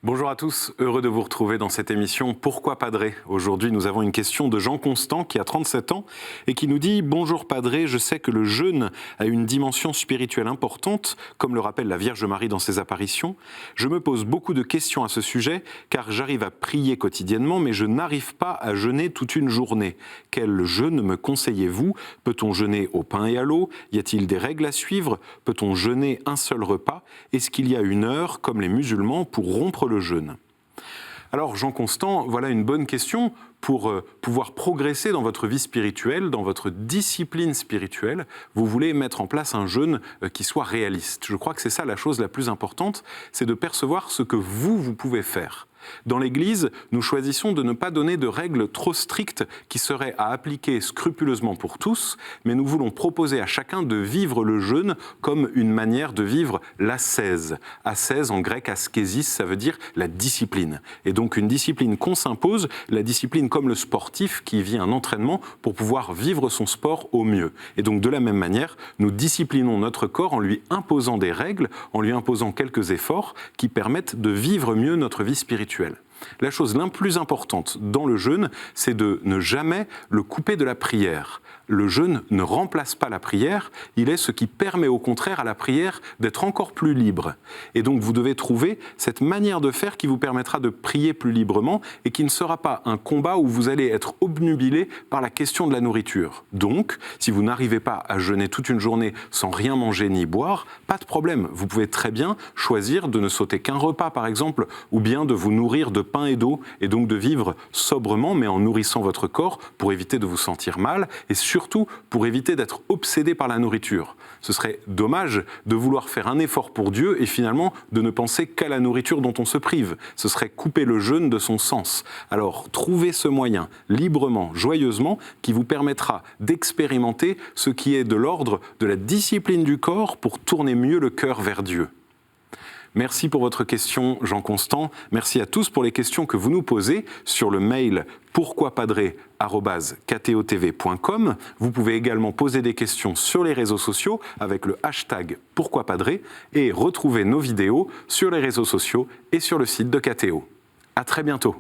Bonjour à tous, heureux de vous retrouver dans cette émission Pourquoi Padré ? Aujourd'hui, nous avons une question de Jean Constant qui a 37 ans et qui nous dit « Bonjour Padré, je sais que le jeûne a une dimension spirituelle importante, comme le rappelle la Vierge Marie dans ses apparitions. Je me pose beaucoup de questions à ce sujet car j'arrive à prier quotidiennement mais je n'arrive pas à jeûner toute une journée. Quel jeûne me conseillez-vous ? Peut-on jeûner au pain et à l'eau ? Y a-t-il des règles à suivre ? Peut-on jeûner un seul repas ? Est-ce qu'il y a une heure, comme les musulmans, pour rompre le jeûne ? Alors Jean Constant, voilà une bonne question pour pouvoir progresser dans votre vie spirituelle, dans votre discipline spirituelle. Vous voulez mettre en place un jeûne qui soit réaliste. Je crois que c'est ça la chose la plus importante, c'est de percevoir ce que vous pouvez faire. Dans l'Église, nous choisissons de ne pas donner de règles trop strictes qui seraient à appliquer scrupuleusement pour tous, mais nous voulons proposer à chacun de vivre le jeûne comme une manière de vivre l'ascèse. Ascèse en grec, askésis, ça veut dire la discipline. Et donc une discipline qu'on s'impose, la discipline comme le sportif qui vit un entraînement pour pouvoir vivre son sport au mieux. Et donc de la même manière, nous disciplinons notre corps en lui imposant des règles, en lui imposant quelques efforts qui permettent de vivre mieux notre vie spirituelle. La chose la plus importante dans le jeûne, c'est de ne jamais le couper de la prière. Le jeûne ne remplace pas la prière, il est ce qui permet au contraire à la prière d'être encore plus libre. Et donc vous devez trouver cette manière de faire qui vous permettra de prier plus librement et qui ne sera pas un combat où vous allez être obnubilé par la question de la nourriture. Donc, si vous n'arrivez pas à jeûner toute une journée sans rien manger ni boire, pas de problème. Vous pouvez très bien choisir de ne sauter qu'un repas par exemple, ou bien de vous nourrir de pain et d'eau, et donc de vivre sobrement mais en nourrissant votre corps pour éviter de vous sentir mal, et surtout pour éviter d'être obsédé par la nourriture. Ce serait dommage de vouloir faire un effort pour Dieu et finalement de ne penser qu'à la nourriture dont on se prive. Ce serait couper le jeûne de son sens. Alors trouvez ce moyen, librement, joyeusement, qui vous permettra d'expérimenter ce qui est de l'ordre de la discipline du corps pour tourner mieux le cœur vers Dieu. Merci pour votre question, Jean Constant. Merci à tous pour les questions que vous nous posez sur le mail pourquoipadré@ktotv.com. Vous pouvez également poser des questions sur les réseaux sociaux avec le hashtag pourquoipadré et retrouver nos vidéos sur les réseaux sociaux et sur le site de KTO. À très bientôt.